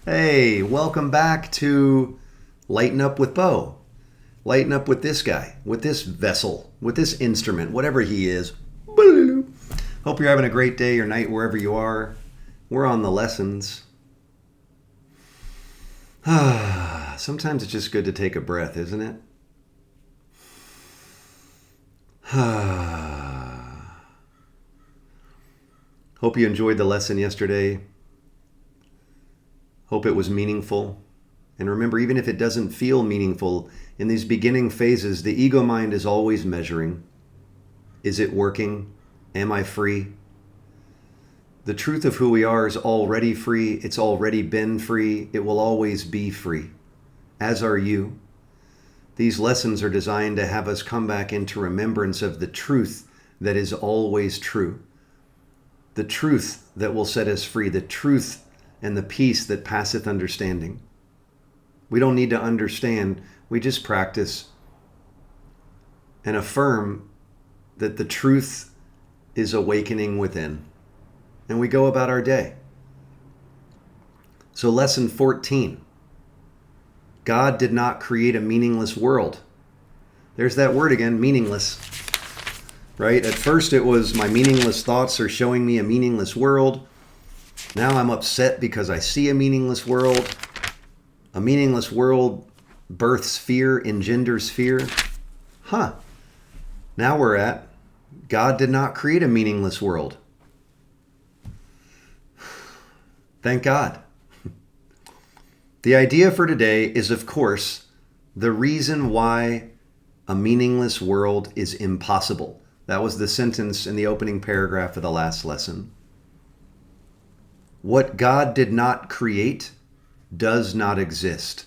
Hey, welcome back to Lighten Up with Bo. Lighten up with this guy, with this vessel, with this instrument, whatever he is. Hope you're having a great day or night wherever you are. We're on the lessons. Sometimes it's just good to take a breath, isn't it? Hope you enjoyed the lesson yesterday. Hope it was meaningful. And remember, even if it doesn't feel meaningful, in these beginning phases, the ego mind is always measuring. Is it working? Am I free? The truth of who we are is already free. It's already been free. It will always be free, as are you. These lessons are designed to have us come back into remembrance of the truth that is always true. The truth that will set us free. The truth and the peace that passeth understanding. We don't need to understand. We just practice and affirm that the truth is awakening within. And we go about our day. So lesson 14. God did not create a meaningless world. There's that word again, meaningless. Right? At first it was my meaningless thoughts are showing me a meaningless world. Now I'm upset because I see a meaningless world. A meaningless world births fear, engenders fear. Now we're at God did not create a meaningless world. Thank God. The idea for today is, of course, the reason why a meaningless world is impossible. That was the sentence in the opening paragraph of the last lesson. What God did not create does not exist.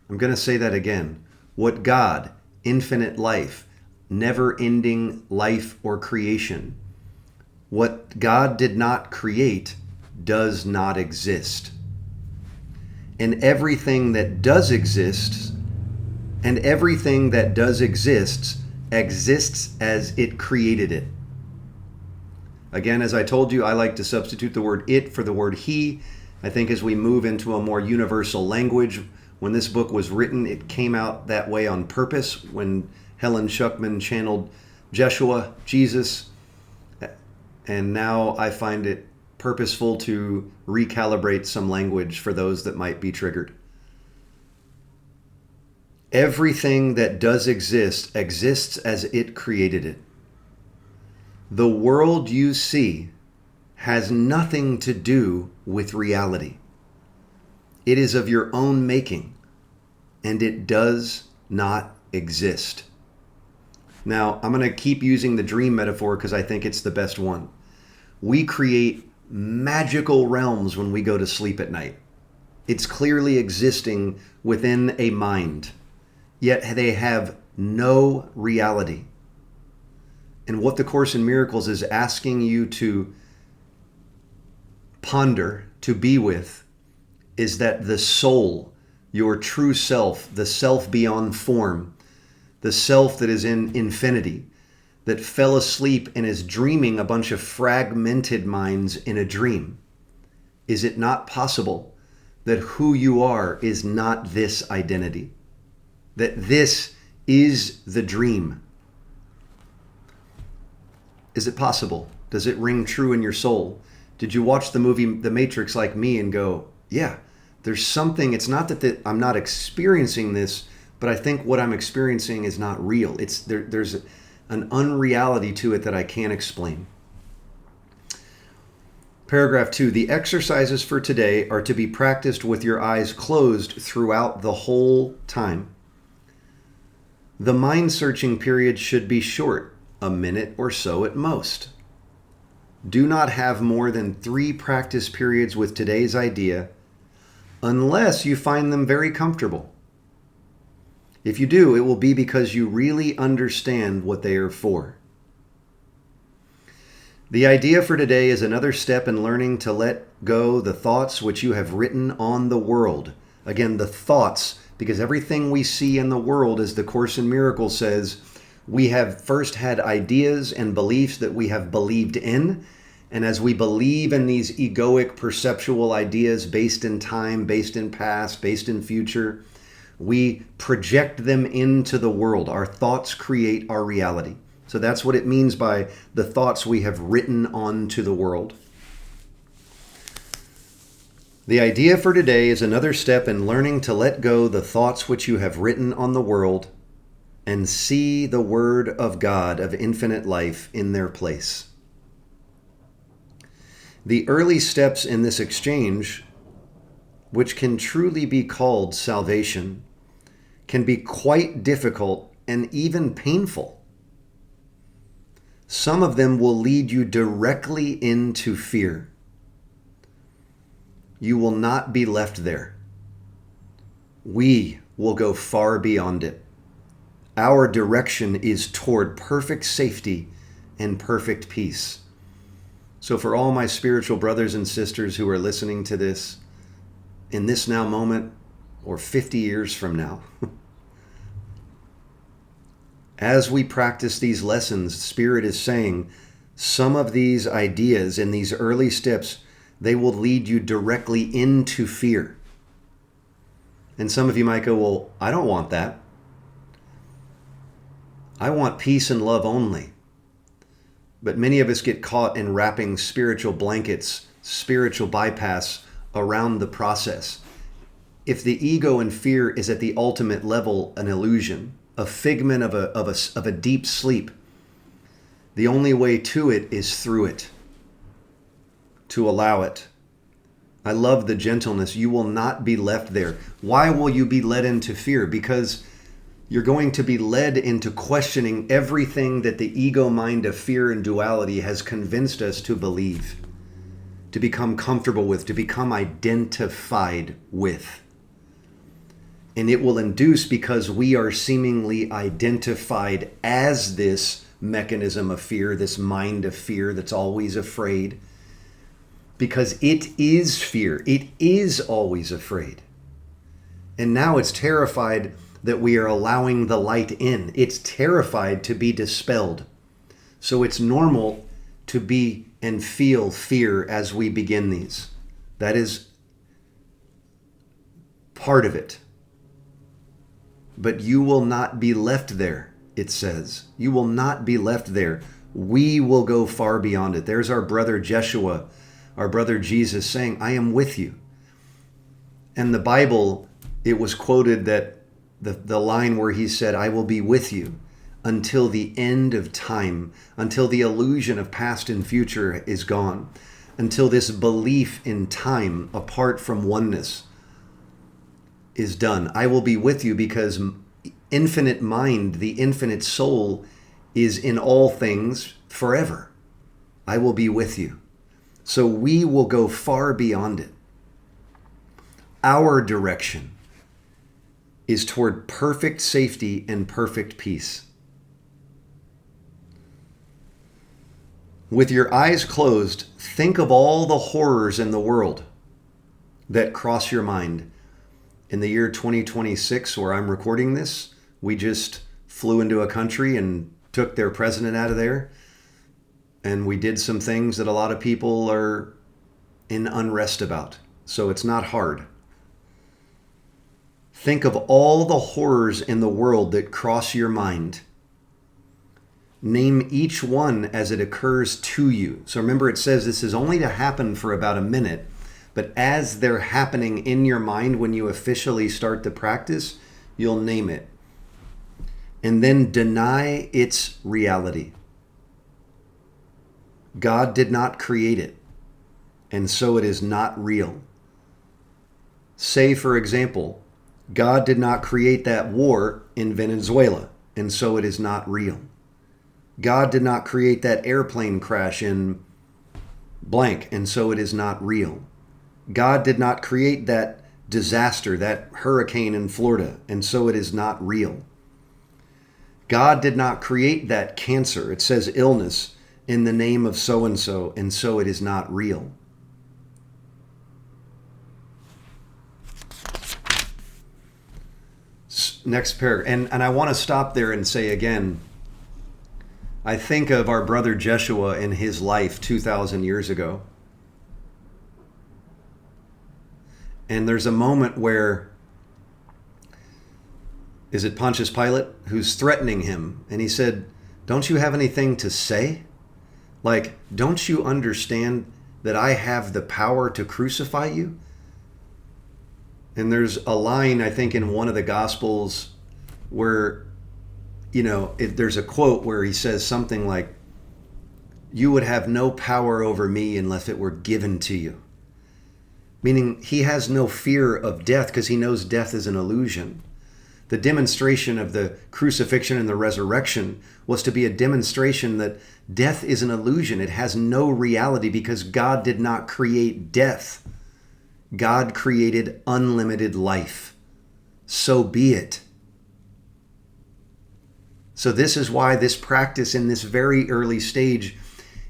I'm going to say that again. What God, infinite life, never-ending life or creation, what God did not create does not exist. And everything that does exist, exists as it created it. Again, as I told you, I like to substitute the word it for the word he. I think as we move into a more universal language, when this book was written, it came out that way on purpose when Helen Schuckman channeled Jeshua, Jesus. And now I find it purposeful to recalibrate some language for those that might be triggered. Everything that does exist exists as it created it. The world you see has nothing to do with reality. It is of your own making, and it does not exist. Now, I'm going to keep using the dream metaphor because I think it's the best one. We create magical realms when we go to sleep at night. It's clearly existing within a mind, yet they have no reality. And what the Course in Miracles is asking you to ponder, to be with, is that the soul, your true self, the self beyond form, the self that is in infinity, that fell asleep and is dreaming a bunch of fragmented minds in a dream. Is it not possible that who you are is not this identity? That this is the dream? Is it possible? Does it ring true in your soul? Did you watch the movie The Matrix like me and go, yeah, there's something, it's not that I'm not experiencing this, but I think what I'm experiencing is not real. There's an unreality to it that I can't explain. Paragraph 2, the exercises for today are to be practiced with your eyes closed throughout the whole time. The mind-searching period should be short, a minute or so at most. Do not have more than 3 practice periods with today's idea unless you find them very comfortable. If you do, it will be because you really understand what they are for. The idea for today is another step in learning to let go the thoughts which you have written on the world. Again, the thoughts, because everything we see in the world, as the Course in Miracles says, we have first had ideas and beliefs that we have believed in, And as we believe in these egoic perceptual ideas based in time, based in past, based in future, we project them into the world. Our thoughts create our reality. So that's what it means by the thoughts we have written onto the world. The idea for today is another step in learning to let go the thoughts which you have written on the world and see the Word of God of infinite life in their place. The early steps in this exchange, which can truly be called salvation, can be quite difficult and even painful. Some of them will lead you directly into fear. You will not be left there. We will go far beyond it. Our direction is toward perfect safety and perfect peace. So for all my spiritual brothers and sisters who are listening to this, in this now moment, or 50 years from now, as we practice these lessons, Spirit is saying some of these ideas in these early steps, they will lead you directly into fear. And some of you might go, well, I don't want that. I want peace and love only. But many of us get caught in wrapping spiritual blankets, spiritual bypass around the process. If the ego and fear is at the ultimate level an illusion, a figment of a deep sleep, the only way to it is through it, to allow it. I love the gentleness. You will not be left there. Why will you be led into fear? Because you're going to be led into questioning everything that the ego mind of fear and duality has convinced us to believe, to become comfortable with, to become identified with. And it will induce, because we are seemingly identified as this mechanism of fear, this mind of fear that's always afraid, because it is fear. It is always afraid. And now it's terrified that we are allowing the light in. It's terrified to be dispelled. So it's normal to be and feel fear as we begin these. That is part of it. But you will not be left there, it says. You will not be left there. We will go far beyond it. There's our brother Jeshua, our brother Jesus saying, I am with you. And the Bible, it was quoted that the line where he said, I will be with you until the end of time, until the illusion of past and future is gone, until this belief in time apart from oneness is done. I will be with you because infinite mind, the infinite soul, is in all things forever. I will be with you. So we will go far beyond it. Our direction is toward perfect safety and perfect peace. With your eyes closed, think of all the horrors in the world that cross your mind. In the year 2026, where I'm recording this, we just flew into a country and took their president out of there. And we did some things that a lot of people are in unrest about. So it's not hard. Think of all the horrors in the world that cross your mind. Name each one as it occurs to you. So remember, it says this is only to happen for about a minute, but as they're happening in your mind when you officially start the practice, you'll name it. And then deny its reality. God did not create it, and so it is not real. Say, for example, God did not create that war in Venezuela, and so it is not real. God did not create that airplane crash in blank, and so it is not real. God did not create that disaster, that hurricane in Florida, and so it is not real. God did not create that cancer. It says illness in the name of so-and-so, and so it is not real. Next paragraph. And I want to stop there and say again, I think of our brother Jeshua in his life 2,000 years ago. And there's a moment where, is it Pontius Pilate who's threatening him? And he said, don't you have anything to say? Like, don't you understand that I have the power to crucify you? And there's a line, I think, in one of the Gospels where, there's a quote where he says something like, you would have no power over me unless it were given to you. Meaning he has no fear of death because he knows death is an illusion. The demonstration of the crucifixion and the resurrection was to be a demonstration that death is an illusion. It has no reality because God did not create death. God created unlimited life. So be it. So this is why this practice in this very early stage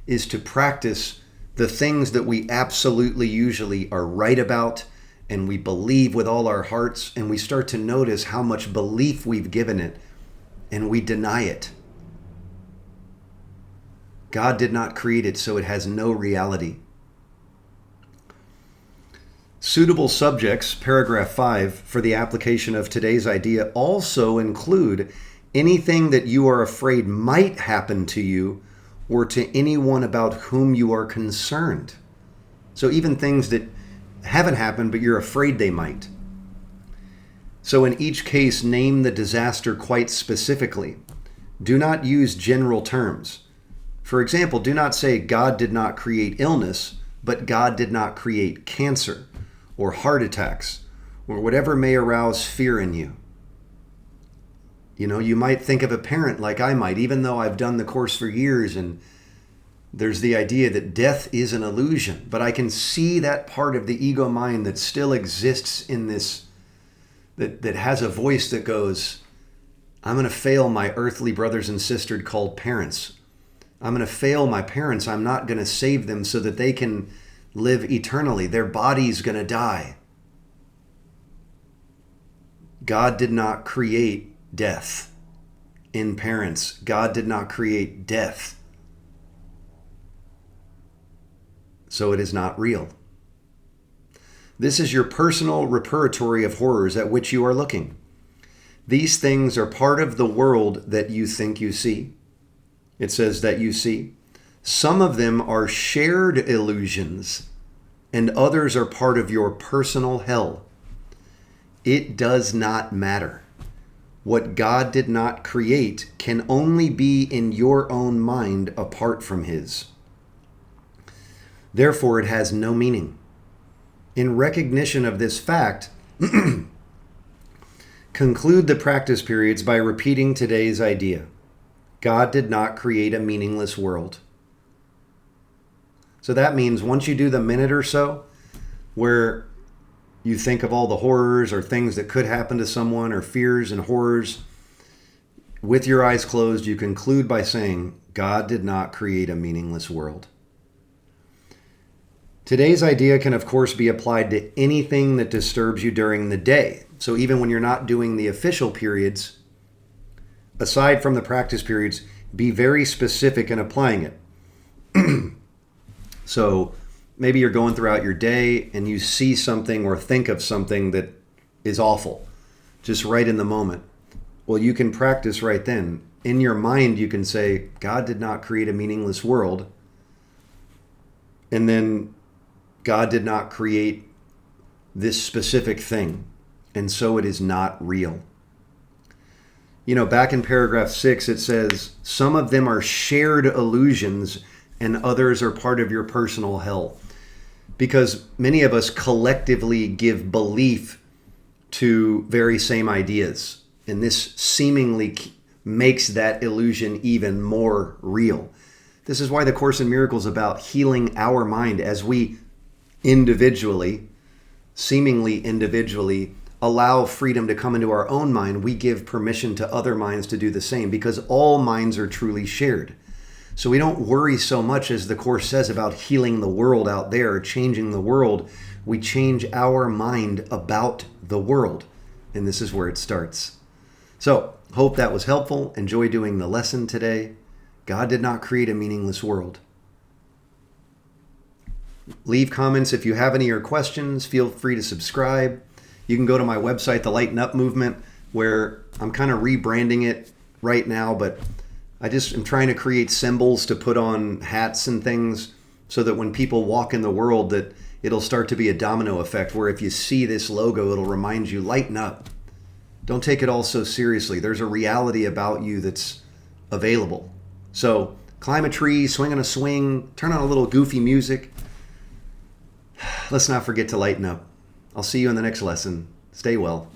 is to practice the things that we absolutely usually are right about and we believe with all our hearts, and we start to notice how much belief we've given it and we deny it. God did not create it, so it has no reality. Suitable subjects, paragraph 5, for the application of today's idea also include anything that you are afraid might happen to you or to anyone about whom you are concerned. So even things that haven't happened, but you're afraid they might. So in each case, name the disaster quite specifically. Do not use general terms. For example, do not say God did not create illness, but God did not create cancer or heart attacks or whatever may arouse fear in you. You might think of a parent like I might, even though I've done the course for years and there's the idea that death is an illusion, but I can see that part of the ego mind that still exists in this, that has a voice that goes, I'm going to fail my earthly brothers and sisters called parents. I'm going to fail my parents. I'm not going to save them so that they can live eternally. Their body's going to die. God did not create death in parents. God did not create death. So it is not real. This is your personal repertory of horrors at which you are looking. These things are part of the world that you think you see. It says that you see. Some of them are shared illusions, and others are part of your personal hell. It does not matter. What God did not create can only be in your own mind apart from His. Therefore, it has no meaning. In recognition of this fact, conclude the practice periods by repeating today's idea. God did not create a meaningless world. So that means once you do the minute or so where you think of all the horrors or things that could happen to someone or fears and horrors, with your eyes closed, you conclude by saying, God did not create a meaningless world. Today's idea can, of course, be applied to anything that disturbs you during the day. So even when you're not doing the official periods, aside from the practice periods, be very specific in applying it. So maybe you're going throughout your day and you see something or think of something that is awful, just right in the moment. Well, you can practice right then. In your mind, you can say, God did not create a meaningless world. And then God did not create this specific thing, and so it is not real. Back in paragraph 6, it says, some of them are shared illusions and others are part of your personal hell. Because many of us collectively give belief to very same ideas, and this seemingly makes that illusion even more real. This is why the Course in Miracles is about healing our mind as we seemingly individually, allow freedom to come into our own mind. We give permission to other minds to do the same because all minds are truly shared. So we don't worry so much, as the Course says, about healing the world out there, changing the world. We change our mind about the world. And this is where it starts. So, hope that was helpful. Enjoy doing the lesson today. God did not create a meaningless world. Leave comments if you have any or questions. Feel free to subscribe. You can go to my website, The Lighten Up Movement, where I'm kind of rebranding it right now, but I just am trying to create symbols to put on hats and things so that when people walk in the world, that it'll start to be a domino effect where if you see this logo, it'll remind you, lighten up. Don't take it all so seriously. There's a reality about you that's available. So climb a tree, swing on a swing, turn on a little goofy music. Let's not forget to lighten up. I'll see you in the next lesson. Stay well.